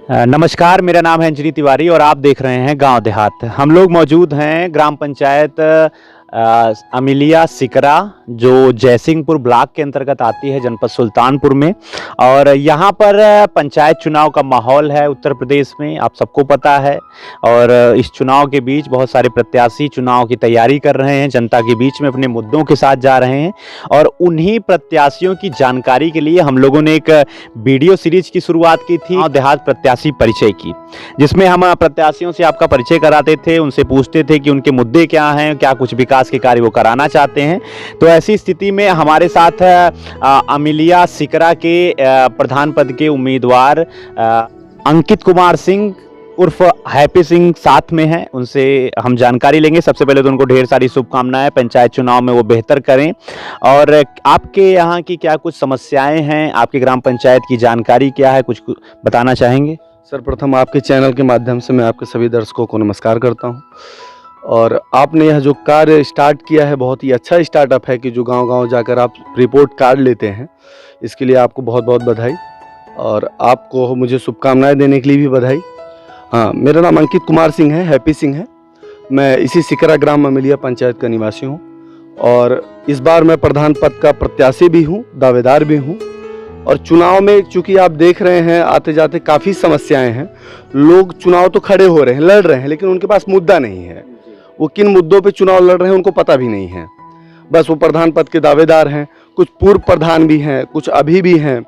नमस्कार, मेरा नाम है अंजनी तिवारी और आप देख रहे हैं गांव देहात। हम लोग मौजूद हैं ग्राम पंचायत अमिलिया सिकरा, जो जयसिंहपुर ब्लॉक के अंतर्गत आती है, जनपद सुल्तानपुर में। और यहाँ पर पंचायत चुनाव का माहौल है उत्तर प्रदेश में, आप सबको पता है। और इस चुनाव के बीच बहुत सारे प्रत्याशी चुनाव की तैयारी कर रहे हैं, जनता के बीच में अपने मुद्दों के साथ जा रहे हैं। और उन्हीं प्रत्याशियों की जानकारी के लिए हम लोगों ने एक वीडियो सीरीज की शुरुआत की थी, गांव देहात प्रत्याशी परिचय की, जिसमें हम प्रत्याशियों से आपका परिचय कराते थे, उनसे पूछते थे कि उनके मुद्दे क्या हैं, क्या कुछ विकास के कार्य वो कराना चाहते हैं। तो ऐसी स्थिति में हमारे साथ अमिलिया सिकरा के प्रधान पद के उम्मीदवार अंकित कुमार सिंह उर्फ हैप्पी सिंह साथ में हैं। उनसे हम जानकारी लेंगे। सबसे पहले तो उनको ढेर सारी शुभकामनाएं, पंचायत चुनाव में वो बेहतर करें। और आपके यहाँ की क्या कुछ समस्याएं हैं, आपके ग्राम पंचायत की जानकारी क्या है, कुछ बताना चाहेंगे? सर्वप्रथम आपके चैनल के माध्यम से मैं आपके सभी दर्शकों को नमस्कार करता हूं। और आपने यह जो कार्य स्टार्ट किया है, बहुत ही अच्छा स्टार्टअप है कि जो गांव-गांव जाकर आप रिपोर्ट कार्ड लेते हैं। इसके लिए आपको बहुत बहुत बधाई, और आपको मुझे शुभकामनाएं देने के लिए भी बधाई। हाँ, मेरा नाम अंकित कुमार सिंह है, हैप्पी सिंह है। मैं इसी सिकरा ग्राम अमिलिया पंचायत का निवासी हूँ, और इस बार मैं प्रधान पद का प्रत्याशी भी हूँ, दावेदार भी हूँ। और चुनाव में चूंकि आप देख रहे हैं आते जाते काफ़ी समस्याएं हैं। लोग चुनाव तो खड़े हो रहे हैं, लड़ रहे हैं, लेकिन उनके पास मुद्दा नहीं है। वो किन मुद्दों पे चुनाव लड़ रहे हैं उनको पता भी नहीं है। बस वो प्रधान पद के दावेदार हैं, कुछ पूर्व प्रधान भी हैं, कुछ अभी भी हैं।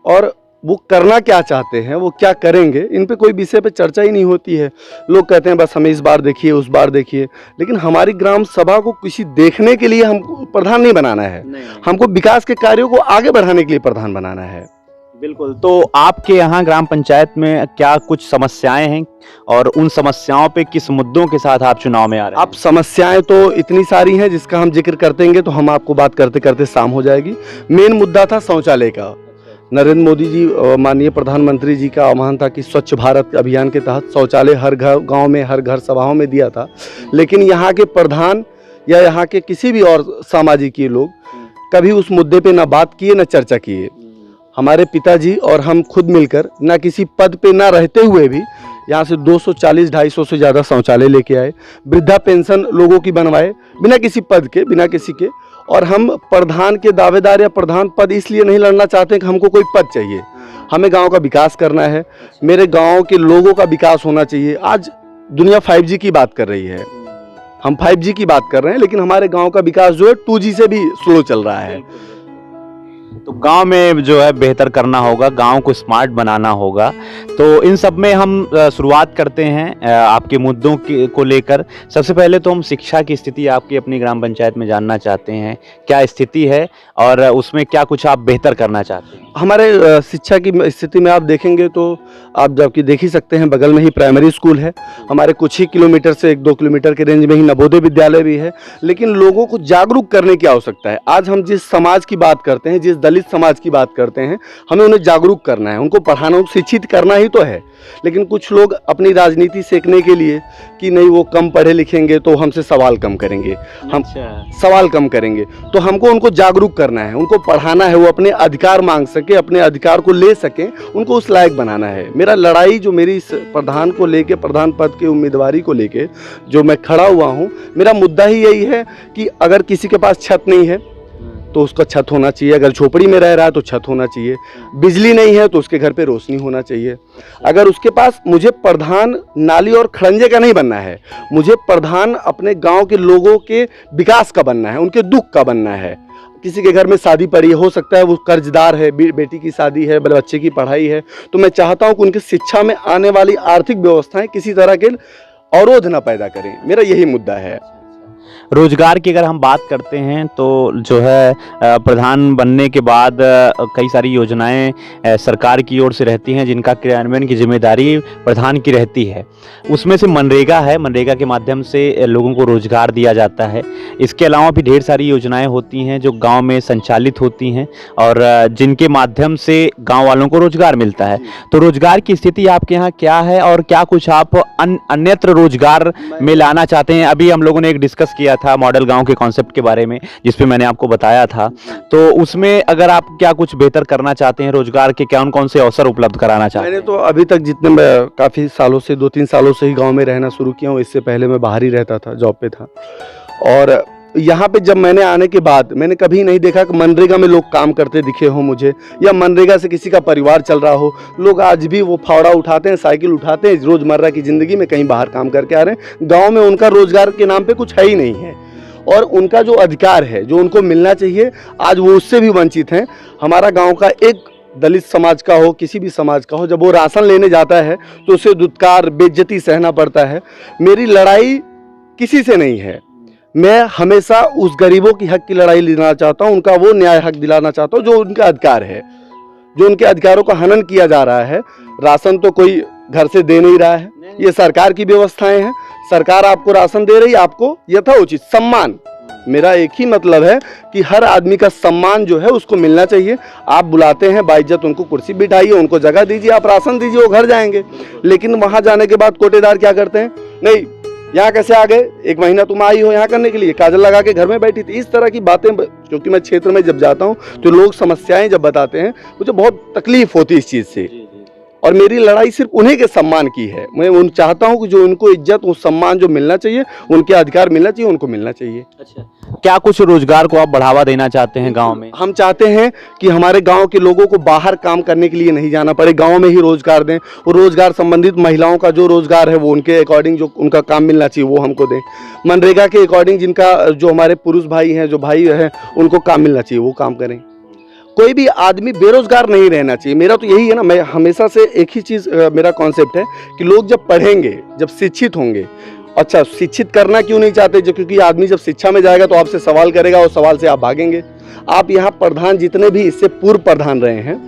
और वो करना क्या चाहते हैं, वो क्या करेंगे, इन पे कोई विषय पे चर्चा ही नहीं होती है। लोग कहते हैं बस हमें इस बार देखिए, उस बार देखिए, लेकिन हमारी ग्राम सभा को किसी देखने के लिए हमको प्रधान नहीं बनाना है। हमको विकास के कार्यों को आगे बढ़ाने के लिए प्रधान बनाना है। बिल्कुल। तो आपके यहाँ ग्राम पंचायत में क्या कुछ समस्याएं हैं, और उन समस्याओं पे किस मुद्दों के साथ आप चुनाव में आ रहे हैं? आप समस्याएं तो इतनी सारी हैं जिसका हम जिक्र करतेंगे तो हम आपको बात करते करते शाम हो जाएगी। मेन मुद्दा था शौचालय का। नरेंद्र मोदी जी, माननीय प्रधानमंत्री जी का आह्वान था कि स्वच्छ भारत अभियान के तहत शौचालय हर घर गाँव में, हर घर सभाओं में दिया था। लेकिन यहाँ के प्रधान या यहाँ के किसी भी और सामाजिक लोग कभी उस मुद्दे पर न बात किए, न चर्चा किए। हमारे पिताजी और हम खुद मिलकर ना किसी पद पे ना रहते हुए भी यहाँ से 240-250 से ज़्यादा शौचालय लेके आए, वृद्धा पेंशन लोगों की बनवाए, बिना किसी पद के, बिना किसी के। और हम प्रधान के दावेदार या प्रधान पद इसलिए नहीं लड़ना चाहते कि हमको कोई पद चाहिए। हमें गांव का विकास करना है, मेरे गांव के लोगों का विकास होना चाहिए। आज दुनिया 5G की बात कर रही है, हम 5G की बात कर रहे हैं, लेकिन हमारे गाँव का विकास जो है 2G से भी स्लो चल रहा है। तो गांव में जो है बेहतर करना होगा, गांव को स्मार्ट बनाना होगा। तो इन सब में हम शुरुआत करते हैं आपके मुद्दों को लेकर। सबसे पहले तो हम शिक्षा की स्थिति आपकी अपनी ग्राम पंचायत में जानना चाहते हैं, क्या स्थिति है और उसमें क्या कुछ आप बेहतर करना चाहते हैं? हमारे शिक्षा की स्थिति में आप देखेंगे तो आप जबकि देख ही सकते हैं, बगल में ही प्राइमरी स्कूल है, हमारे कुछ ही किलोमीटर से 1-2 किलोमीटर के रेंज में ही नवोदय विद्यालय भी है। लेकिन लोगों को जागरूक करने की आवश्यकता है। आज हम जिस समाज की बात करते हैं, जिस दलित समाज की बात करते हैं, हमें उन्हें जागरूक करना है, उनको पढ़ाना, शिक्षित करना ही तो है। लेकिन कुछ लोग अपनी राजनीति सेकने के लिए कि नहीं वो कम पढ़े लिखेंगे तो हमसे सवाल कम करेंगे, हम सवाल कम करेंगे, तो हमको उनको जागरूक करना है, उनको पढ़ाना है, वो अपने अधिकार मांग सके, अपने अधिकार को ले सकें, उनको उस लायक बनाना है। मेरा लड़ाई जो मेरी इस प्रधान को लेके, प्रधान पद के उम्मीदवारी को लेके जो मैं खड़ा हुआ हूँ, मेरा मुद्दा ही यही है कि अगर किसी के पास छत नहीं है तो उसका छत होना चाहिए, अगर झोपड़ी में रह रहा है तो छत होना चाहिए, बिजली नहीं है तो उसके घर पे रोशनी होना चाहिए। अगर उसके पास, मुझे प्रधान नाली और खड़ंजे का नहीं बनना है, मुझे प्रधान अपने गांव के लोगों के विकास का बनना है, उनके दुख का बनना है। किसी के घर में शादी पड़ी हो सकता है वो कर्जदार है, बेटी की शादी है, बच्चे की पढ़ाई है, तो मैं चाहता हूँ कि उनकी शिक्षा में आने वाली आर्थिक व्यवस्थाएं किसी तरह के अवरोध न पैदा करें। मेरा यही मुद्दा है। रोजगार की अगर हम बात करते हैं तो जो है प्रधान बनने के बाद कई सारी योजनाएं सरकार की ओर से रहती हैं, जिनका क्रियान्वयन की जिम्मेदारी प्रधान की रहती है। उसमें से मनरेगा है, मनरेगा के माध्यम से लोगों को रोजगार दिया जाता है। इसके अलावा भी ढेर सारी योजनाएं होती हैं जो गांव में संचालित होती हैं और जिनके माध्यम से गांव वालों को रोजगार मिलता है। तो रोजगार की स्थिति आपके यहाँ क्या है और क्या कुछ आप अन्यत्र रोजगार में लाना चाहते हैं? अभी हम लोगों ने एक डिस्कस किया गया था मॉडल गांव के कॉन्सेप्ट के बारे में, जिस पे मैंने आपको बताया था। तो उसमें अगर आप क्या कुछ बेहतर करना चाहते हैं, रोजगार के कौन कौन से अवसर उपलब्ध कराना चाहते मैंने हैं? तो अभी तक जितने मैं काफ़ी सालों से 2-3 सालों से ही गांव में रहना शुरू किया हूँ। इससे पहले मैं बाहर ही रहता था, जॉब पे था। और यहाँ पे जब मैंने आने के बाद मैंने कभी नहीं देखा कि मनरेगा में लोग काम करते दिखे हों मुझे, या मनरेगा से किसी का परिवार चल रहा हो। लोग आज भी वो फावड़ा उठाते हैं, साइकिल उठाते हैं, रोज़मर्रा की ज़िंदगी में कहीं बाहर काम करके आ रहे हैं। गाँव में उनका रोज़गार के नाम पर कुछ है ही नहीं है, और उनका जो अधिकार है, जो उनको मिलना चाहिए, आज वो उससे भी वंचित हैं। हमारा गाँव का एक दलित समाज का हो, किसी भी समाज का हो, जब वो राशन लेने जाता है तो उसे दुत्कार, बेइज्जती सहना पड़ता है। मेरी लड़ाई किसी से नहीं है, मैं हमेशा उस गरीबों की हक की लड़ाई लेना चाहता हूँ, उनका वो न्याय हक दिलाना चाहता हूँ जो उनका अधिकार है, जो उनके अधिकारों का हनन किया जा रहा है। राशन तो कोई घर से दे नहीं रहा है, ये सरकार की व्यवस्थाएं हैं। सरकार आपको राशन दे रही है, आपको यथोचित सम्मान, मेरा एक ही मतलब है कि हर आदमी का सम्मान जो है उसको मिलना चाहिए। आप बुलाते हैं बाइज्जत, उनको कुर्सी बिठाइए, उनको जगह दीजिए, आप राशन दीजिए, वो घर जाएंगे। लेकिन वहाँ जाने के बाद कोटेदार क्या करते हैं, नहीं यहाँ कैसे आ गए, 1 महीना तुम आई हो यहाँ करने के लिए, काजल लगा के घर में बैठी थी। इस तरह की बातें, क्योंकि मैं क्षेत्र में जब जाता हूँ तो लोग समस्याएं जब बताते हैं, मुझे बहुत तकलीफ होती है इस चीज़ से। और मेरी लड़ाई सिर्फ उन्हीं के सम्मान की है। मैं उन चाहता हूं कि जो उनको इज्जत, वो सम्मान जो मिलना चाहिए, उनके अधिकार मिलना चाहिए, उनको मिलना चाहिए। अच्छा, क्या कुछ रोजगार को आप बढ़ावा देना चाहते हैं गांव में? हम चाहते हैं कि हमारे गांव के लोगों को बाहर काम करने के लिए नहीं जाना पड़े, गांव में ही रोजगार दें। वो रोजगार संबंधित महिलाओं का जो रोजगार है वो उनके अकॉर्डिंग जो उनका काम मिलना चाहिए वो हमको दें। मनरेगा के अकॉर्डिंग जिनका, जो हमारे पुरुष भाई हैं, जो भाई हैं, उनको काम मिलना चाहिए, वो काम करें। कोई भी आदमी बेरोजगार नहीं रहना चाहिए। मेरा तो यही है ना, मैं हमेशा से एक ही चीज़ मेरा कॉन्सेप्ट है कि लोग जब पढ़ेंगे, जब शिक्षित होंगे। अच्छा, शिक्षित करना क्यों नहीं चाहते, जो क्योंकि आदमी जब शिक्षा में जाएगा तो आपसे सवाल करेगा, और सवाल से आप भागेंगे। आप यहाँ प्रधान जितने भी इससे पूर्व प्रधान रहे हैं,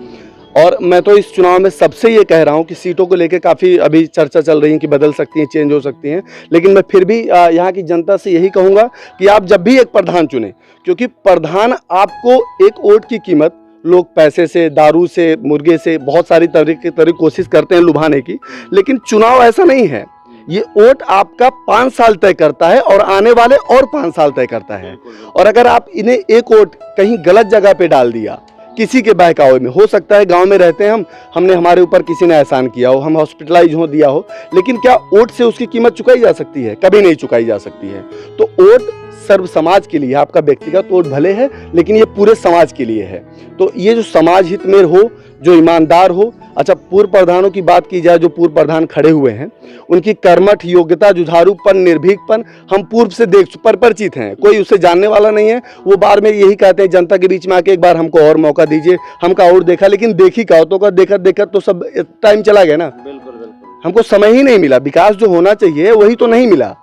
और मैं तो इस चुनाव में सबसे ये कह रहा हूँ कि सीटों को लेकर काफ़ी अभी चर्चा चल रही है कि बदल सकती हैं, चेंज हो सकती हैं, लेकिन मैं फिर भी यहाँ की जनता से यही कहूँगा कि आप जब भी एक प्रधान चुनें, क्योंकि प्रधान आपको एक वोट की कीमत, लोग पैसे से, दारू से, मुर्गे से, बहुत सारी तरीके कोशिश करते हैं लुभाने की, लेकिन चुनाव ऐसा नहीं है। ये वोट आपका 5 साल तय करता है, और आने वाले और 5 साल तय करता है। और अगर आप इन्हें एक वोट कहीं गलत जगह पे डाल दिया, किसी के बहकावे में, हो सकता है गांव में रहते हैं हमने, हमारे ऊपर किसी ने एहसान किया हो, हम हॉस्पिटलाइज हो दिया हो, लेकिन क्या वोट से उसकी कीमत चुकाई जा सकती है? कभी नहीं चुकाई जा सकती है। तो वोट सर्व समाज के लिए, आपका व्यक्तिगत वोट भले है, लेकिन ये पूरे समाज के लिए है। तो ये जो समाज हित में हो, जो ईमानदार हो। अच्छा, पूर्व प्रधानों की बात की जाए, जो पूर्व प्रधान खड़े हुए हैं, उनकी कर्मठ, योग्यता, जुझारूपन, निर्भीकपन हम पूर्व से देख परिचित हैं, कोई उसे जानने वाला नहीं है। वो बार में यही कहते हैं जनता के बीच में आके, एक बार हमको और मौका दीजिए, हमका और देखा, लेकिन देखी का तो का देखत देखत तो सब टाइम चला गया ना। बिल्कुल, हमको समय ही नहीं मिला, विकास जो होना चाहिए वही तो नहीं मिला।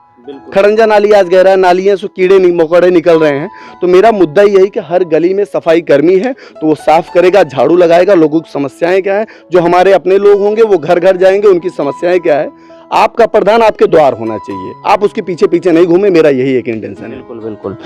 खड़ंजा नाली आज गहरा, नालियां से कीड़े मकोड़े निकल रहे हैं। तो मेरा मुद्दा यही कि हर गली में सफाई कर्मी है तो वो साफ करेगा, झाड़ू लगाएगा, लोगों की समस्याएं क्या है, जो हमारे अपने लोग होंगे वो घर घर जाएंगे, उनकी समस्याएं क्या है। आपका प्रधान आपके द्वार होना चाहिए, आप उसके पीछे पीछे नहीं घूमे, मेरा यही एक इंटेंशन है। बिल्कुल बिल्कुल।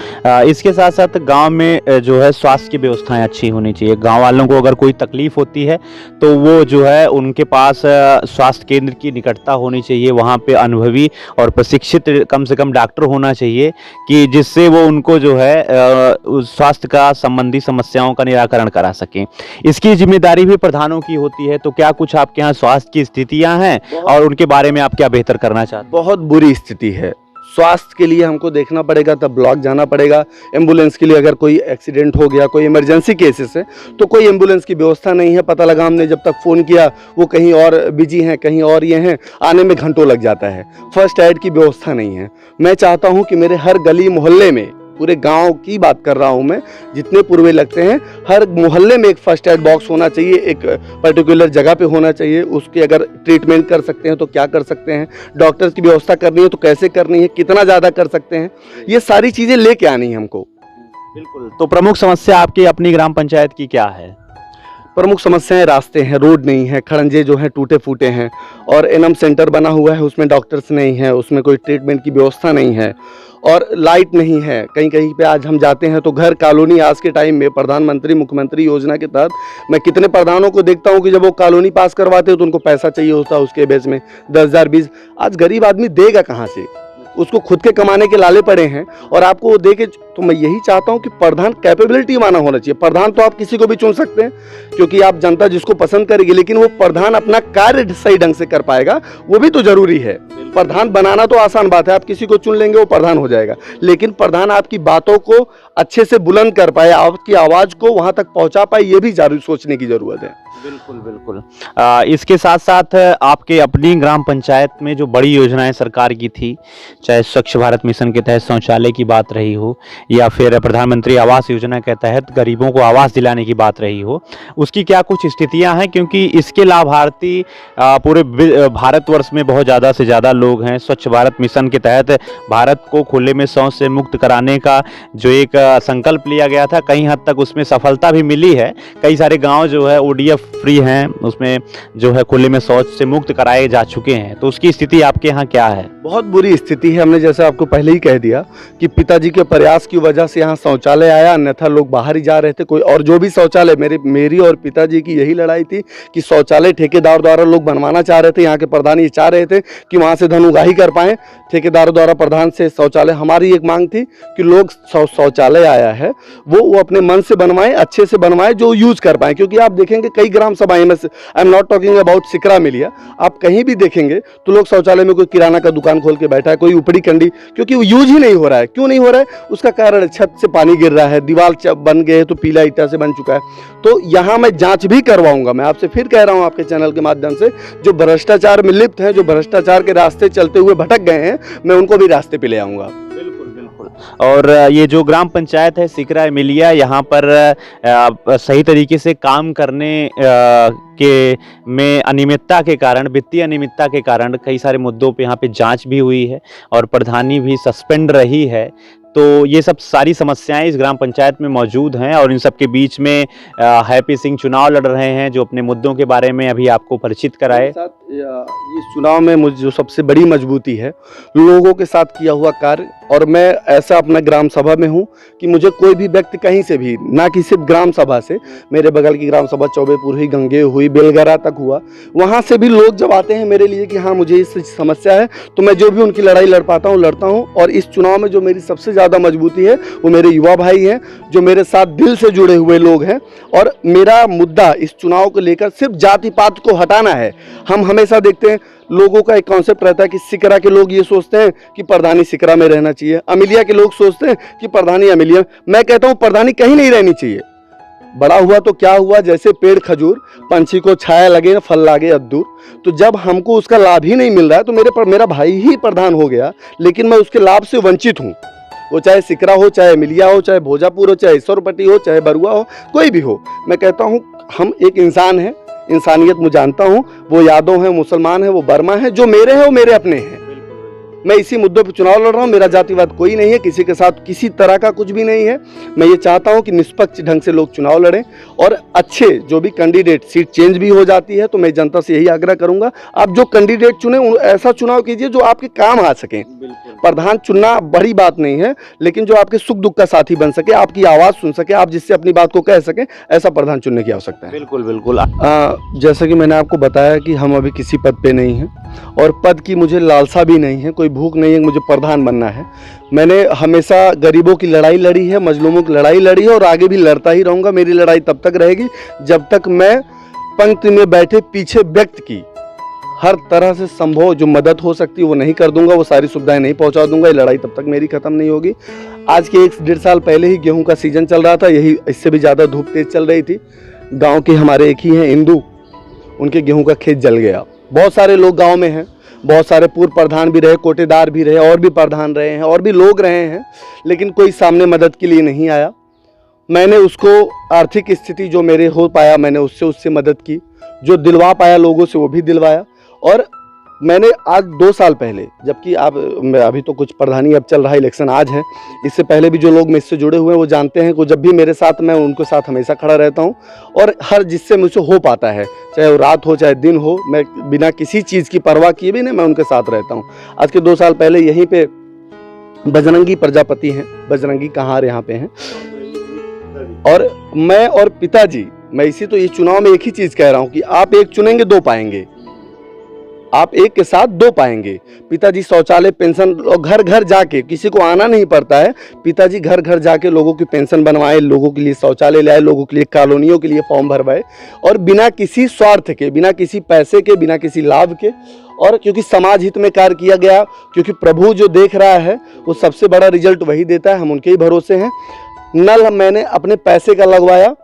इसके साथ साथ गांव में जो है स्वास्थ्य की व्यवस्थाएं अच्छी होनी चाहिए। गांव वालों को अगर कोई तकलीफ होती है तो वो जो है उनके पास स्वास्थ्य केंद्र की निकटता होनी चाहिए, वहाँ पे अनुभवी और प्रशिक्षित कम से कम डॉक्टर होना चाहिए, कि जिससे वो उनको जो है स्वास्थ्य का संबंधी समस्याओं का निराकरण करा सकें। इसकी जिम्मेदारी भी प्रधानों की होती है। तो क्या कुछ आपके यहाँ स्वास्थ्य की स्थितियाँ हैं और उनके बारे में आप क्या बेहतर करना चाहते हैं? बहुत बुरी स्थिति है स्वास्थ्य के लिए, हमको देखना पड़ेगा, तब ब्लॉक जाना पड़ेगा। एम्बुलेंस के लिए अगर कोई एक्सीडेंट हो गया, कोई इमरजेंसी केसेस है, तो कोई एम्बुलेंस की व्यवस्था नहीं है। पता लगा हमने जब तक फ़ोन किया वो कहीं और बिजी हैं, कहीं और ये हैं, आने में घंटों लग जाता है। फर्स्ट एड की व्यवस्था नहीं है। मैं चाहता हूँ कि मेरे हर गली मोहल्ले में, पूरे गांव की बात कर रहा हूं मैं, जितने पूर्वे लगते हैं, हर मोहल्ले में एक फर्स्ट एड बॉक्स होना चाहिए, एक पर्टिकुलर जगह पे होना चाहिए। उसके अगर ट्रीटमेंट कर सकते हैं तो क्या कर सकते हैं, डॉक्टर्स की व्यवस्था करनी है तो कैसे करनी है, कितना ज़्यादा कर सकते हैं, ये सारी चीज़ें लेके आनी है हमको। बिल्कुल। तो प्रमुख समस्या आपकी अपनी ग्राम पंचायत की क्या है? प्रमुख समस्याएं रास्ते हैं, रोड नहीं है, खड़ंजे जो हैं टूटे फूटे हैं, और एनएम सेंटर बना हुआ है उसमें डॉक्टर्स नहीं है, उसमें कोई ट्रीटमेंट की व्यवस्था नहीं है, और लाइट नहीं है। कहीं कहीं पे आज हम जाते हैं तो घर कॉलोनी, आज के टाइम में प्रधानमंत्री मुख्यमंत्री योजना के तहत मैं कितने प्रधानों को देखता हूं कि जब वो कॉलोनी पास करवाते हो तो उनको पैसा चाहिए होता है उसके बेस में 10,000 20। आज गरीब आदमी देगा कहाँ से? उसको खुद के कमाने के लाले पड़े हैं और आपको वो दे के, तो मैं यही चाहता हूं कि प्रधान कैपेबिलिटी माना होना चाहिए। प्रधान तो आप किसी को भी चुन सकते हैं क्योंकि आप जनता जिसको पसंद करेगी, लेकिन वो प्रधान अपना कार्य सही ढंग से कर पाएगा, वो भी तो जरूरी है। प्रधान बनाना तो आसान बात है, आप किसी को चुन लेंगे वो प्रधान हो जाएगा, लेकिन प्रधान आपकी बातों को अच्छे से बुलंद कर पाए, आपकी आवाज को वहां तक पहुंचा पाए, ये भी जरूर सोचने की जरूरत है। बिल्कुल बिल्कुल। इसके साथ साथ आपके अपनी ग्राम पंचायत में जो बड़ी योजनाएं सरकार की थी, चाहे स्वच्छ भारत मिशन के तहत शौचालय की बात रही हो या फिर प्रधानमंत्री आवास योजना के तहत गरीबों को आवास दिलाने की बात रही हो, उसकी क्या कुछ स्थितियां हैं? क्योंकि इसके लाभार्थी पूरे भारतवर्ष में बहुत ज़्यादा से ज़्यादा लोग हैं। स्वच्छ भारत मिशन के तहत भारत को खुले में शौच से मुक्त कराने का जो एक संकल्प लिया गया था, कहीं हद तक उसमें सफलता भी मिली है। कई सारे गाँव जो है ODF फ्री हैं, उसमें जो है खुले में शौच से मुक्त कराए जा चुके हैं, तो उसकी स्थिति आपके यहाँ क्या है? बहुत बुरी स्थिति है। हमने जैसे आपको पहले ही कह दिया कि पिताजी के प्रयास की वजह से यहाँ शौचालय आया, अन्यथा लोग बाहर ही जा रहे थे। कोई और जो भी शौचालय, मेरी और पिताजी की यही लड़ाई थी कि शौचालय ठेकेदार द्वारा लोग बनवाना चाह रहे थे। यहाँ के प्रधान ये चाह रहे थे कि वहाँ से धन उगाही कर पाएं, ठेकेदारों द्वारा प्रधान से शौचालय। हमारी एक मांग थी कि लोग शौचालय आया है वो अपने मन से बनवाएं, अच्छे से बनवाएं, जो यूज कर पाएं। क्योंकि आप देखेंगे कई ग्राम सभाएं में, I am not talking about सिकरा मिलिया, आप कहीं भी देखेंगे तो लोग शौचालय में कोई किराना का दुकान खोल के बैठा है, कोई उपड़ी कंडी, क्योंकि वो यूज ही नहीं हो रहा है। क्यों नहीं हो रहा है? उसका कारण छत से पानी गिर रहा है, दीवार बन गए तो पीला ईटा से बन चुका है। तो यहाँ मैं जांच भी करवाऊंगा। मैं आपसे फिर कह रहा हूँ आपके चैनल के माध्यम से, जो भ्रष्टाचार में लिप्त हैं, जो भ्रष्टाचार के रास्ते चलते हुए भटक गए हैं, मैं उनको भी रास्ते पे ले आऊंगा। और ये जो ग्राम पंचायत है सिकरा एमिलिया, यहाँ पर सही तरीके से काम करने के में अनियमितता के कारण, वित्तीय अनियमितता के कारण कई सारे मुद्दों पे यहाँ पे जांच भी हुई है और प्रधानी भी सस्पेंड रही है। तो ये सब सारी समस्याएं इस ग्राम पंचायत में मौजूद हैं और इन सब के बीच में हैप्पी सिंह चुनाव लड़ रहे हैं, जो अपने मुद्दों के बारे में अभी आपको परिचित कराए। इस चुनाव में मुझे जो सबसे बड़ी मजबूती है, लोगों के साथ किया हुआ कार्य। और मैं ऐसा अपना ग्राम सभा में हूँ कि मुझे कोई भी व्यक्ति कहीं से भी, ना कि सिर्फ ग्राम सभा से, मेरे बगल की ग्राम सभा चौबेपुर हुई, गंगे हुई, बेलगरा तक हुआ, वहाँ से भी लोग जब आते हैं मेरे लिए कि हाँ मुझे इस समस्या है, तो मैं जो भी उनकी लड़ाई लड़ पाता हूँ लड़ता हूँ। और इस चुनाव में जो मेरी सबसे ज़्यादा मजबूती है वो मेरे युवा भाई हैं, जो मेरे साथ दिल से जुड़े हुए लोग हैं। और मेरा मुद्दा इस चुनाव को लेकर सिर्फ जाति पात को हटाना है। हम हमेशा देखते हैं लोगों का एक कॉन्सेप्ट रहता है कि सिकरा के लोग ये सोचते हैं कि प्रधानी सिकरा में रहना चाहिए, अमिलिया के लोग सोचते हैं कि प्रधानी अमिलिया। मैं कहता हूँ प्रधानी कहीं नहीं रहनी चाहिए। बड़ा हुआ तो क्या हुआ, जैसे पेड़ खजूर, पंछी को छाया लगे फल लागे अद्दूर। तो जब हमको उसका लाभ ही नहीं मिल रहा है तो मेरा भाई ही प्रधान हो गया, लेकिन मैं उसके लाभ से वंचित हूँ। वो चाहे सिकरा हो, चाहे मिलिया हो, चाहे भोजापुर हो, चाहे ईश्वरपट्टी हो, चाहे बरुआ हो, कोई भी हो। मैं कहता हूँ हम एक इंसान हैं, इंसानियत मैं जानता हूँ। वो यादव हैं, मुसलमान हैं, वो बर्मा हैं, जो मेरे हैं वो मेरे अपने हैं। मैं इसी मुद्दे पर चुनाव लड़ रहा हूँ। मेरा जातिवाद कोई नहीं है, किसी के साथ किसी तरह का कुछ भी नहीं है। मैं ये चाहता हूँ कि निष्पक्ष ढंग से लोग चुनाव लड़ें और अच्छे जो भी कैंडिडेट, सीट चेंज भी हो जाती है तो मैं जनता से यही आग्रह करूंगा, आप जो कैंडिडेट चुने ऐसा चुनाव कीजिए जो आपके काम आ सकें। प्रधान चुनना बड़ी बात नहीं है, लेकिन जो आपके सुख दुख का साथी बन सके, आपकी आवाज़ सुन सके, आप जिससे अपनी बात को कह सकें, ऐसा प्रधान चुनने की आवश्यकता है। बिल्कुल बिल्कुल। जैसा कि मैंने आपको बताया कि हम अभी किसी पद पे नहीं हैं और पद की मुझे लालसा भी नहीं है, कोई भूख नहीं है मुझे प्रधान बनना है। मैंने हमेशा गरीबों की लड़ाई लड़ी है, मजलूमों की लड़ाई लड़ी है और आगे भी लड़ता ही रहूँगा। मेरी लड़ाई तब तक रहेगी जब तक मैं पंक्ति में बैठे पीछे व्यक्ति की हर तरह से संभव जो मदद हो सकती है वो नहीं कर दूंगा, वो सारी सुविधाएं नहीं पहुंचा दूंगा। ये लड़ाई तब तक मेरी खत्म नहीं होगी। आज के 1-1.5 साल पहले ही गेहूं का सीजन चल रहा था, यही इससे भी ज़्यादा धूप तेज चल रही थी। गांव के हमारे एक ही हैं इंदू, उनके गेहूं का खेत जल गया। बहुत सारे लोग गांव में हैं, बहुत सारे पूर्व प्रधान भी रहे, कोटेदार भी रहे, और भी प्रधान रहे हैं, और भी लोग रहे हैं, लेकिन कोई सामने मदद के लिए नहीं आया। मैंने उसको आर्थिक स्थिति जो मेरे हो पाया मैंने उससे मदद की, जो दिलवा पाया लोगों से वो भी दिलवाया। और मैंने आज 2 साल पहले, जबकि अभी तो कुछ प्रधानी अब चल रहा है, इलेक्शन आज है, इससे पहले भी जो लोग मुझसे जुड़े हुए हैं वो जानते हैं कि जब भी मेरे साथ, मैं उनके साथ हमेशा खड़ा रहता हूं और हर जिससे मुझसे हो पाता है, चाहे वो रात हो चाहे दिन हो, मैं बिना किसी चीज़ की परवाह किए भी नहीं मैं उनके साथ रहता हूँ। आज के 2 साल पहले यहीं पे बजरंगी प्रजापति हैं, बजरंगी कहार यहाँ पे हैं, और मैं और पिताजी, मैं इसी तो ये चुनाव में एक ही चीज़ कह रहा हूँ कि आप एक चुनेंगे 2 पाएंगे। आप एक के साथ दो पाएंगे। पिताजी शौचालय पेंशन और घर घर जाके, किसी को आना नहीं पड़ता है, पिताजी घर घर जाके लोगों की पेंशन बनवाए, लोगों के लिए शौचालय लाए, लोगों के लिए कॉलोनियों के लिए फॉर्म भरवाए, और बिना किसी स्वार्थ के, बिना किसी पैसे के, बिना किसी लाभ के, और क्योंकि समाज हित में कार्य किया गया, क्योंकि प्रभु जो देख रहा है वो सबसे बड़ा रिजल्ट वही देता है, हम उनके ही भरोसे हैं। नल मैंने अपने पैसे का लगवाया,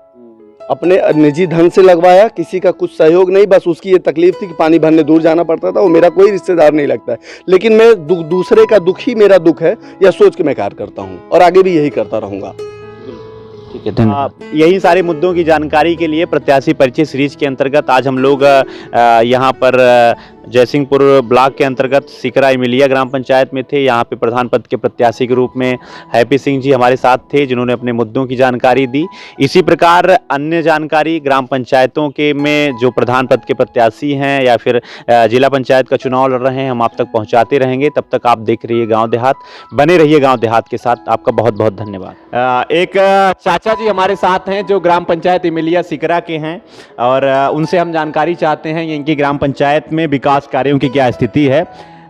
अपने निजी धन से लगवाया, किसी का कुछ सहयोग नहीं, बस उसकी ये तकलीफ थी कि पानी भरने दूर जाना पड़ता था, वो मेरा कोई रिश्तेदार नहीं लगता है, लेकिन मैं दूसरे का दुख ही मेरा दुख है, यह सोच के मैं कार्य करता हूँ और आगे भी यही करता रहूँगा। ठीक है, धन्यवाद। यही सारे मुद्दों की जानकारी के लिए प्रत्याशी परिचय सीरीज के अंतर्गत आज हम लोग यहाँ पर जयसिंहपुर ब्लॉक के अंतर्गत सिकरा इमिलिया ग्राम पंचायत में थे। यहाँ पे प्रधान पद के प्रत्याशी के रूप में हैप्पी सिंह जी हमारे साथ थे, जिन्होंने अपने मुद्दों की जानकारी दी। इसी प्रकार अन्य जानकारी ग्राम पंचायतों के में जो प्रधान पद के प्रत्याशी हैं या फिर जिला पंचायत का चुनाव लड़ रहे हैं, हम आप तक पहुँचाते रहेंगे। तब तक आप देख रहिए गाँव देहात, बने रहिए गाँव देहात के साथ। आपका बहुत बहुत धन्यवाद। एक चाचा जी हमारे साथ हैं जो ग्राम पंचायत इमिलिया सिकरा के हैं, और उनसे हम जानकारी चाहते हैं कि इनकी ग्राम पंचायत में विकास कार्यों की क्या स्थिति है।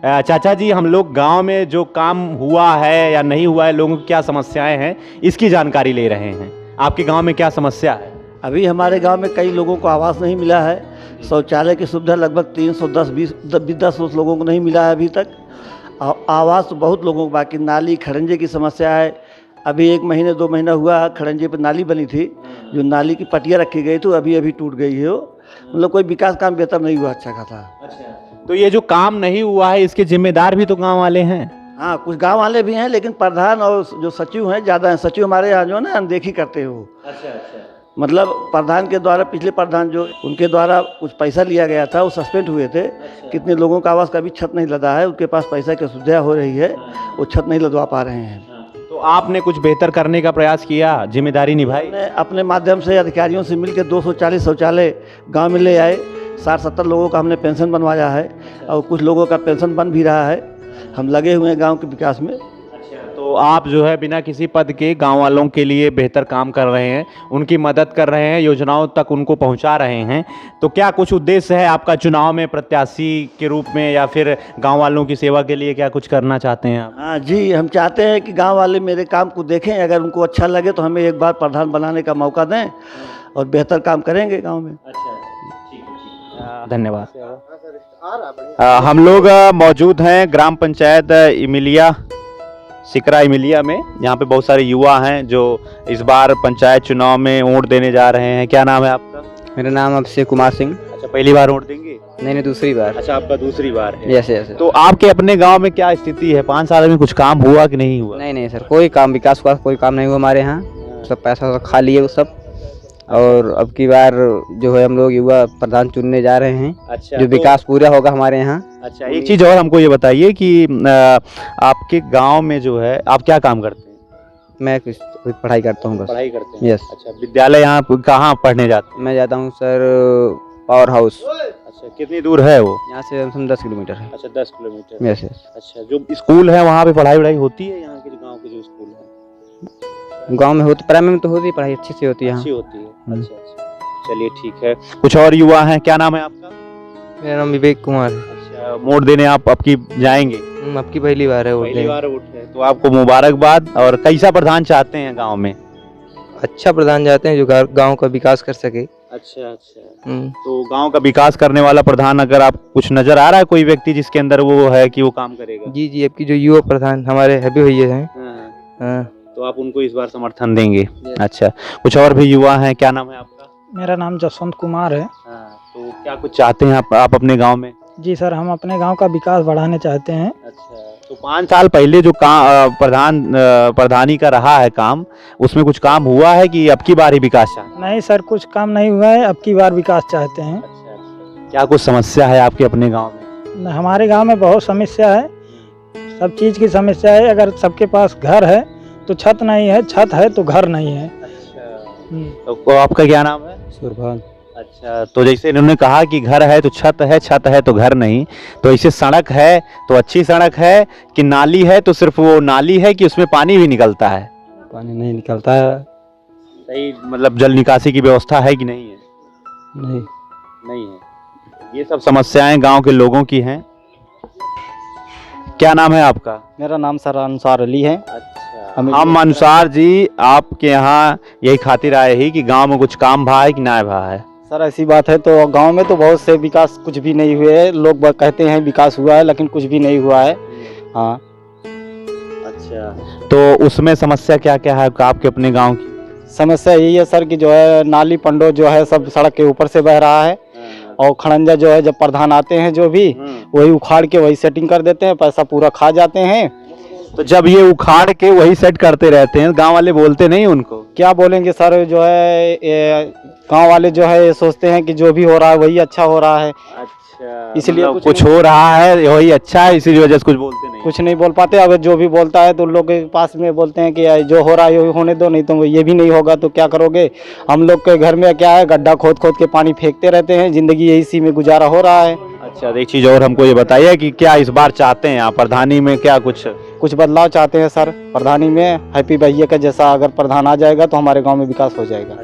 चाचा जी, हम लोग गांव में जो काम हुआ है या नहीं हुआ है, लोगों की क्या समस्याएं हैं, इसकी जानकारी ले रहे हैं। आपके गांव में क्या समस्या है? अभी हमारे गांव में कई लोगों को आवास नहीं मिला है। शौचालय की सुविधा लगभग 310 लोगों को नहीं मिला है अभी तक। आवास तो बहुत लोगों को, बाकी नाली खड़ंजे की समस्या है। अभी 1 महीने 2 महीना हुआ, खड़ंजे पर नाली बनी थी, जो नाली की पटिया रखी गई थी, अभी अभी टूट गई है। वो मतलब कोई विकास काम बेहतर नहीं हुआ अच्छा खासा। अच्छा, तो ये जो काम नहीं हुआ है, इसके जिम्मेदार भी तो गांव वाले हैं। हाँ, कुछ गांव वाले भी हैं, लेकिन प्रधान और जो सचिव हैं ज़्यादा हैं। सचिव हमारे यहाँ जो है ना अनदेखी करते हो। अच्छा अच्छा। मतलब प्रधान के द्वारा, पिछले प्रधान जो उनके द्वारा कुछ पैसा लिया गया था, वो सस्पेंड हुए थे। कितने लोगों का आवास का भी छत नहीं लदा है, उनके पास पैसा की सुविधा हो रही है, वो छत नहीं लदवा पा रहे हैं। तो आपने कुछ बेहतर करने का प्रयास किया, जिम्मेदारी निभाई? मैंने अपने माध्यम से अधिकारियों से मिलकर 240 शौचालय गांव में ले आए। 60-70 लोगों का हमने पेंशन बनवाया है, और कुछ लोगों का पेंशन बन भी रहा है। हम लगे हुए हैं गांव के विकास में। तो आप जो है बिना किसी पद के गांव वालों के लिए बेहतर काम कर रहे हैं, उनकी मदद कर रहे हैं, योजनाओं तक उनको पहुंचा रहे हैं। तो क्या कुछ उद्देश्य है आपका चुनाव में प्रत्याशी के रूप में, या फिर गांव वालों की सेवा के लिए क्या कुछ करना चाहते हैं आप? हाँ जी, हम चाहते हैं कि गांव वाले मेरे काम को देखें, अगर उनको अच्छा लगे तो हमें एक बार प्रधान बनाने का मौका दें और बेहतर काम करेंगे गाँव में। धन्यवाद। हम लोग मौजूद हैं ग्राम पंचायत इमिलिया सिकरा इमिलिया में। यहाँ पे बहुत सारे युवा हैं जो इस बार पंचायत चुनाव में वोट देने जा रहे हैं। क्या नाम है आपका? मेरा नाम अभिषेक कुमार सिंह। अच्छा, पहली बार वोट देंगे? नहीं, दूसरी बार। अच्छा, आपका दूसरी बार है। Yes yes. तो आपके अपने गांव में क्या स्थिति है? 5 साल में कुछ काम हुआ कि नहीं हुआ? नहीं सर, कोई काम, विकास का कोई काम नहीं हुआ हमारे यहाँ। सब पैसा खा लिए वो सब। और अब की बार जो है हम लोग युवा प्रधान चुनने जा रहे हैं। अच्छा, जो विकास पूरा होगा हमारे यहाँ। अच्छा, एक चीज और हमको ये बताइए कि आपके गांव में जो है आप क्या काम करते हैं? मैं कुछ पढ़ाई करता हूँ बस। पढ़ाई करते हैं? यस। अच्छा, विद्यालय यहाँ कहाँ पढ़ने जाते हैं? मैं जाता हूँ सर पावर हाउस। अच्छा, कितनी दूर है वो? यहाँ से 10 किलोमीटर है। अच्छा, 10 किलोमीटर। Yes yes. अच्छा, जो स्कूल है वहाँ पे पढ़ाई वढ़ाई होती है? यहाँ के गाँव के जो स्कूल है गांव में होती, प्राइमरी में तो होती है, पढ़ाई अच्छी से होती है। अच्छी होती है। अच्छा अच्छा, चलिए ठीक है। कुछ और युवा हैं, क्या नाम है आपका? मेरा नाम विवेक कुमार है। अच्छा, वोट देने आप अब की जाएंगे? आपकी पहली बार है वोट पहली बार वोट है, तो आपको मुबारकबाद। और कैसा प्रधान चाहते हैं गांव में? अच्छा प्रधान चाहते हैं जो गांव का विकास कर सके। अच्छा अच्छा। तो गांव का विकास करने वाला प्रधान अगर आप कुछ नजर आ रहा है, कोई व्यक्ति जिसके अंदर वो है कि वो काम करेगा? जी जी, आपकी जो युवा प्रधान हमारे हैप्पी भैया हैं। हाँ। तो आप उनको इस बार समर्थन देंगे? अच्छा, कुछ और भी युवा हैं, क्या नाम है आपका? मेरा नाम जसवंत कुमार है। तो क्या कुछ चाहते हैं आप अपने गांव में? जी सर, हम अपने गांव का विकास बढ़ाने चाहते हैं। अच्छा, तो 5 साल पहले जो प्रधानी का रहा है काम, उसमें कुछ काम हुआ है कि अब की बार ही विकास चाहते हैं? नहीं सर, कुछ काम नहीं हुआ है, अब की बार विकास चाहते हैं। अच्छा, क्या कुछ समस्या है आपके अपने गांव में? हमारे गांव में बहुत समस्या है, सब चीज़ की समस्या है। अगर सबके पास घर है तो छत नहीं है, छत है तो घर नहीं है। अच्छा, तो आपका क्या नाम है? सुरभान। अच्छा, तो जैसे इन्होंने कहा कि घर है तो छत है तो घर नहीं, तो ऐसे सड़क है तो अच्छी सड़क है कि नाली है तो सिर्फ वो नाली है कि उसमें पानी भी निकलता है? पानी नहीं निकलता है। सही, मतलब जल निकासी की व्यवस्था है कि नहीं है? नहीं नहीं है। ये सब समस्याएं गांव के लोगों की हैं। क्या नाम है आपका? मेरा नाम सर अंसार अली है। हम अनुसार जी आपके यहाँ यही खातिर आए ही कि गांव में कुछ काम भा है कि ना भा है? सर ऐसी बात है तो गांव में तो बहुत से विकास कुछ भी नहीं हुए हैं। लोग कहते हैं विकास हुआ है लेकिन कुछ भी नहीं हुआ है। हाँ। अच्छा, तो उसमें समस्या क्या क्या है आपके अपने गांव की? समस्या यही है सर कि जो है नाली पंडो जो है सब सड़क के ऊपर से बह रहा है और खड़ंजा जो है जब प्रधान आते हैं जो भी वही उखाड़ के वही सेटिंग कर देते हैं, पैसा पूरा खा जाते हैं। तो जब ये उखाड़ के वही सेट करते रहते हैं, गांव वाले बोलते नहीं उनको? क्या बोलेंगे सर, जो है गांव वाले जो है ये सोचते हैं कि जो भी हो रहा है वही अच्छा हो रहा है। अच्छा, इसलिए मतलब कुछ हो रहा है वही अच्छा है, इसी वजह से कुछ बोलते नहीं? कुछ नहीं बोल पाते। अगर जो भी बोलता है तो लोग के पास में बोलते हैं कि जो हो रहा है ये होने दो, नहीं तो ये भी नहीं होगा तो क्या करोगे। हम लोग के घर में क्या है, गड्ढा खोद खोद के पानी फेंकते रहते हैं, जिंदगी इसी में गुजारा हो रहा है। अच्छा, एक चीज और हमको ये बताइए कि क्या इस बार चाहते हैं आप प्रधानी में, क्या कुछ बदलाव चाहते हैं सर प्रधानी में। हैप्पी भैया का जैसा अगर प्रधान आ जाएगा तो हमारे गांव में विकास हो जाएगा।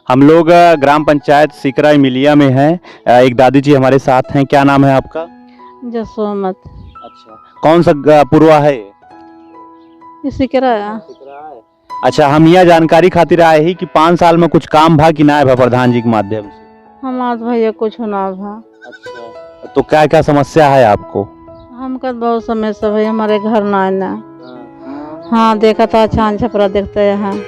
हम लोग ग्राम पंचायत सिकरा इमिलिया में हैं। एक दादी जी हमारे साथ हैं। क्या नाम है आपका? जसोमत। अच्छा, कौन सा पुरवा है ये? इसी किराया। अच्छा, हम यह जानकारी खातिर आए ही कि 5 साल में कुछ काम भा कि ना भा प्रधान जी के माध्यम से? हमार भैया कुछ ना भा। अच्छा, तो क्या क्या समस्या है आपको? हमका बहुत समस्या भाई, हमारे घर ना आना। हाँ देखा था, छान छपरा देखते हैं।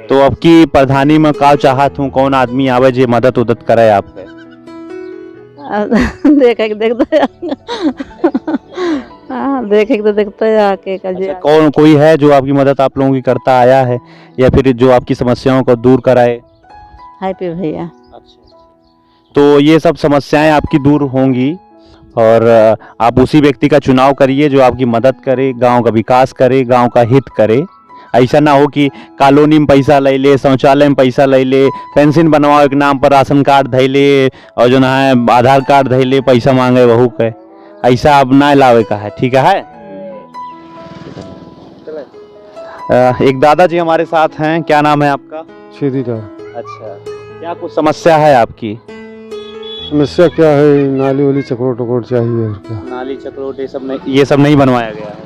तो अब की प्रधानी में का चाहत हूँ, कौन आदमी आवे जो मदद उदद करे आपके? देखे देखते हाँ, देखे तो देखते हैं आके। अच्छा, कौन कोई है जो आपकी मदद आप लोगों की करता आया है या फिर जो आपकी समस्याओं को दूर कराए? हैप्पी भैया। तो ये सब समस्याएं आपकी दूर होंगी और आप उसी व्यक्ति का चुनाव करिए जो आपकी मदद करे, गांव का विकास करे, गांव का हित करे। ऐसा ना हो कि कॉलोनी में पैसा ले ले, शौचालय में पैसा ले ले, पेंशन बनवाओ के नाम पर राशन कार्ड धै ले और जो ना है आधार कार्ड धै ले, पैसा मांगे वहू के। ऐसा अब ना लावे का है, ठीक है? एक दादाजी हमारे साथ हैं। क्या नाम है आपका? सीधीदार। अच्छा, क्या कुछ समस्या है आपकी? समस्या क्या है, नाली वाली चक्रोट वक्रोट चाहिए और क्या। नाली चक्रोट ये सब नहीं बनवाया गया है?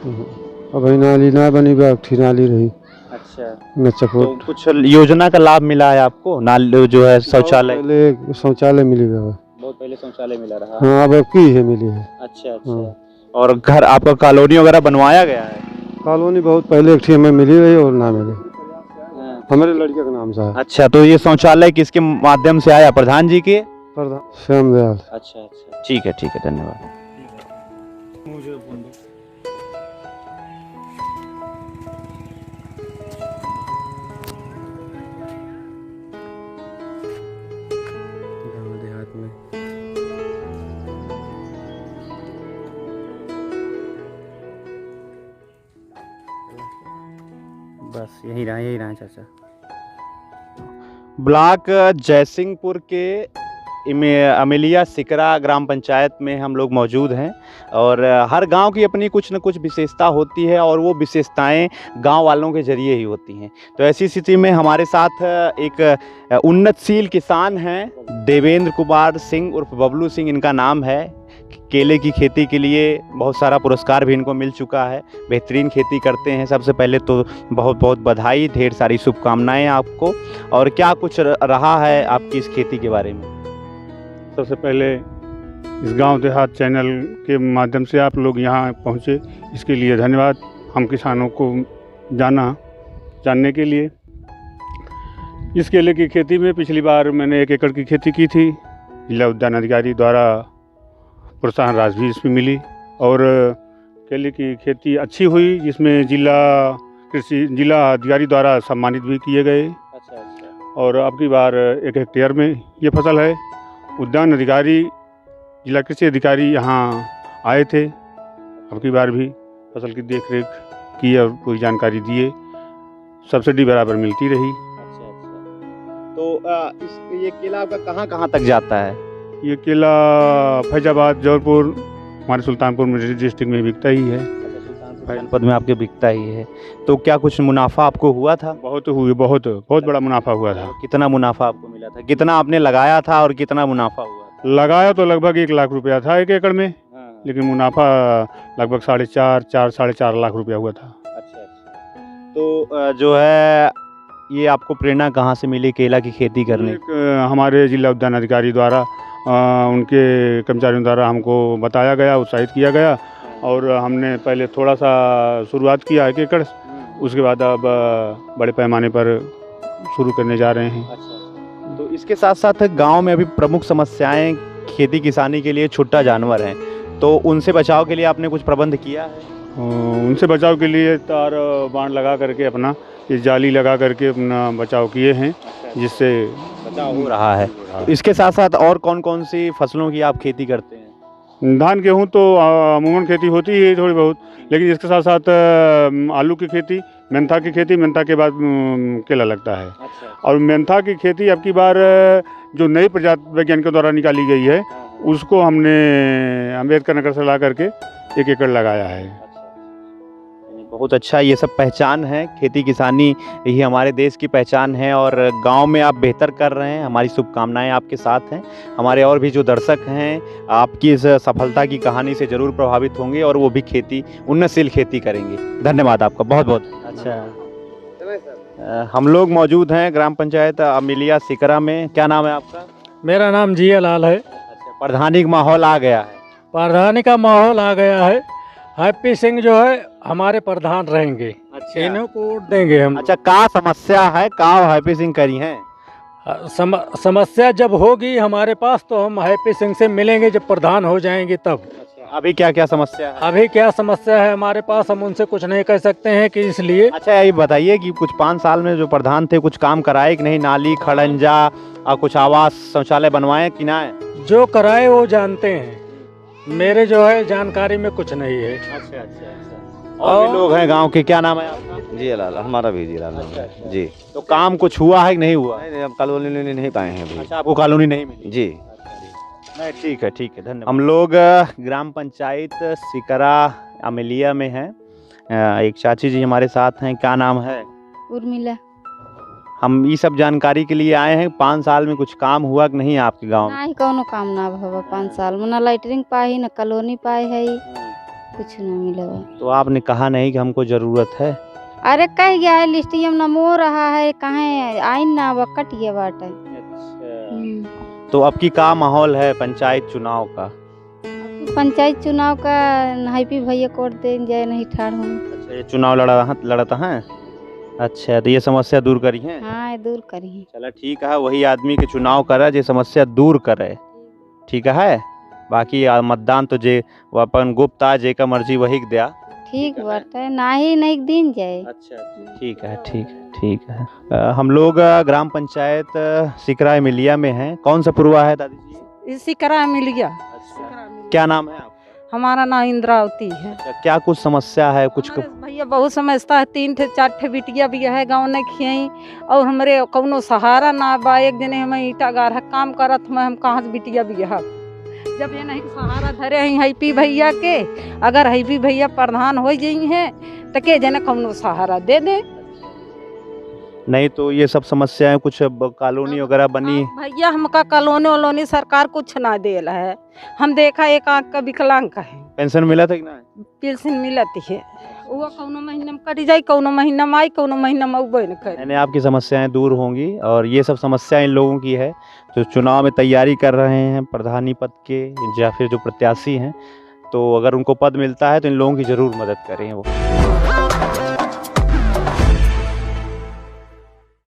अब नाली ना बनी, ठीक नाली रही। अच्छा, न चक्रोट। तो कुछ योजना का लाभ मिला है आपको? नाली जो है शौचालय? पहले शौचालय मिलेगा, बहुत पहले शौचालय मिला रहा। हाँ, अब की है मिली है। अच्छा अच्छा, और घर आपका कॉलोनी वगैरह बनवाया गया है? कॉलोनी बहुत पहले एक हमें मिली रही और ना मिली, हमारे लड़के का नाम से है। अच्छा, तो ये शौचालय किसके माध्यम से आया, प्रधान जी के? प्रधान श्याम दयाल। अच्छा अच्छा, ठीक है धन्यवाद। देहात में बस यही रहा चाचा। ब्लॉक जयसिंहपुर के अमेलिया सिकरा ग्राम पंचायत में हम लोग मौजूद हैं और हर गांव की अपनी कुछ न कुछ विशेषता होती है और वो विशेषताएं गांव वालों के जरिए ही होती हैं। तो ऐसी स्थिति में हमारे साथ एक उन्नतशील किसान हैं, देवेंद्र कुमार सिंह उर्फ बबलू सिंह इनका नाम है। केले की खेती के लिए बहुत सारा पुरस्कार भी इनको मिल चुका है, बेहतरीन खेती करते हैं। सबसे पहले तो बहुत बहुत बधाई, ढेर सारी शुभकामनाएं आपको। और क्या कुछ रहा है आपकी इस खेती के बारे में? सबसे पहले इस गांव देहात चैनल के माध्यम से आप लोग यहाँ पहुँचे, इसके लिए धन्यवाद। हम किसानों को जानने के लिए। इस केले की खेती में पिछली बार मैंने 1 एकड़ की खेती की थी। जिला उद्यान अधिकारी द्वारा प्रोत्साहन राशि भी इसमें मिली और केले की खेती अच्छी हुई, जिसमें जिला अधिकारी द्वारा सम्मानित भी किए गए। और अब की बार 1 हेक्टेयर में ये फसल है। उद्यान अधिकारी, जिला कृषि अधिकारी यहाँ आए थे, अब की बार भी फसल की देखरेख की और पूरी जानकारी दिए। सब्सिडी बराबर मिलती रही। तो ये केला आपका कहाँ कहाँ तक जाता है? ये केला फैजाबाद, जौनपुर, हमारे सुल्तानपुर डिस्ट्रिक्ट में बिकता ही है। जनपद में आपके बिकता ही है। तो क्या कुछ मुनाफा आपको हुआ था? बहुत बहुत बड़ा मुनाफा हुआ था। कितना मुनाफा आपको मिला था? कितना आपने लगाया था और कितना मुनाफा हुआ था? लगाया तो लगभग 1 लाख रुपया था 1 एकड़ में, लेकिन मुनाफा लगभग 4.5 लाख रुपया हुआ था। अच्छा। तो जो है ये आपको प्रेरणा कहाँ से मिली केला की खेती करने? हमारे जिला उद्यान अधिकारी द्वारा उनके कर्मचारियों द्वारा हमको बताया गया, उत्साहित किया गया और हमने पहले थोड़ा सा शुरुआत किया 1 एकड़, उसके बाद अब बड़े पैमाने पर शुरू करने जा रहे हैं। तो इसके साथ साथ गांव में अभी प्रमुख समस्याएं खेती किसानी के लिए छुट्टा जानवर हैं, तो उनसे बचाव के लिए आपने कुछ प्रबंध किया है? उनसे बचाव के लिए तार बांध लगा करके अपना ये जाली लगा करके अपना बचाव किए हैं, जिससे बचाव हो रहा है। इसके साथ साथ और कौन कौन सी फसलों की आप खेती करते हैं? धान गेहूँ तो अमूमन खेती होती है थोड़ी बहुत, लेकिन इसके साथ साथ आलू की खेती, मेंथा की खेती, मेंथा के बाद केला लगता है। और मेंथा की खेती अब की बार जो नई प्रजाति वैज्ञानिकों द्वारा निकाली गई है उसको हमने अम्बेडकर नगर से ला करके 1 एकड़ लगाया है। बहुत अच्छा, ये सब पहचान है, खेती किसानी ही हमारे देश की पहचान है और गांव में आप बेहतर कर रहे हैं। हमारी शुभकामनाएं आपके साथ हैं। हमारे और भी जो दर्शक हैं आपकी इस सफलता की कहानी से ज़रूर प्रभावित होंगे और वो भी खेती, उन्नतशील खेती करेंगे। धन्यवाद आपका बहुत बहुत। अच्छा, हम लोग मौजूद हैं ग्राम पंचायत अमिलिया सिकरा में। क्या नाम है आपका? मेरा नाम जिया लाल है। अच्छा, प्रधानी का माहौल आ गया है? प्रधानी का माहौल आ गया है। हैप्पी सिंह जो है हमारे प्रधान रहेंगे। अच्छा, इन्हों को वोट देंगे हम। अच्छा, का समस्या है का हैप्पी सिंह करी हैं? समस्या जब होगी हमारे पास तो हम हैप्पी सिंह से मिलेंगे, जब प्रधान हो जाएंगे तब। अभी क्या क्या समस्या है? अभी क्या समस्या है हमारे पास, हम उनसे कुछ नहीं कह सकते हैं कि इसलिए। अच्छा, ये बताइए कि कुछ 5 साल में जो प्रधान थे कुछ काम कराए कि नहीं? नाली खड़ंजा और कुछ आवास शौचालय बनवाए कि ना? जो कराए वो जानते हैं, मेरे जो है जानकारी में कुछ नहीं है। अच्छा। और भी लोग हैं गांव के। क्या नाम है आपका? जी लाल, हमारा भी जी लाल जी। तो काम कुछ हुआ है कि नहीं हुआ? नहीं, अब कॉलोनी नहीं पाए हैं अभी। अच्छा, आपको कॉलोनी नहीं मिली? जी नहीं, ठीक है, धन्यवाद। हम लोग ग्राम पंचायत सिकरा अमिलिया में हैं। एक चाची जी हमारे साथ हैं। क्या नाम है? उर्मिला। हम ये सब जानकारी के लिए आए हैं। 5 साल में कुछ काम हुआ कि नहीं आपके गांव में? नहीं, कौनो काम ना भवा 5 साल में, ना लाइटरिंग पाई ना कॉलोनी पाई है, कुछ ना मिला। तो आपने कहा नहीं कि हमको जरूरत है? अरे कह गया है, लिस्टियम ना मो रहा है, कहाँ आइन ना कट गया बाटे। तो अब की का माहौल है पंचायत चुनाव का? पंचायत चुनाव का हैप्पी भैया कोट दे जाए नहीं ठाड़ हूँ। अच्छा, ये चुनाव लड़ता है। अच्छा, तो ये समस्या दूर करी है? हाँ, दूर करी। चला ठीक है, वही आदमी के चुनाव करे जो समस्या दूर करे, ठीक है। बाकी मतदान तो जे वो अपन गुप्त आ, जे का मर्जी वही दिया। ठीक बाटे, नहीं दिन जाए। अच्छा, ठीक है। हम लोग ग्राम पंचायत सिकरा अमिलिया में हैं। कौन सा पुरवा है दादी जी? सिकरा अमिलिया। क्या नाम है आप? हमारा नाम इंद्रावती है। अच्छा, क्या कुछ समस्या है? कुछ भैया बहुत समझता है, 3-4 बिटिया भी है गाँव ने खियाई और हमरे कौनो सहारा ना बा। एक दिन हम ईटा गाढ़ा काम करत हम कहाँ से बिटिया भी है, जब ये नहीं सहारा धरे हैं हैप्पी भैया के। अगर हैप्पी भैया प्रधान हो जाई हैं तो के जने कौनो सहारा दे दे। नहीं तो ये सब समस्याएं कुछ कॉलोनी वगैरह बनी? भैया हमका कॉलोनी वोलोनी सरकार कुछ ना देल है। हम देखा एक आँख का विकलांग का है। पेंशन मिला था कि ना? पेंशन मिलती है, वो कौनो महीना में कट जाए, कौनो महीना में आई, कौनो महीना में उबे न करे। यानी आपकी समस्याएं दूर होंगी और ये सब समस्याएं इन लोगों की है जो चुनाव में तैयारी कर रहे हैं प्रधानी पद के या फिर जो प्रत्याशी हैं। तो अगर उनको पद मिलता है तो इन लोगों की ज़रूर मदद करें वो।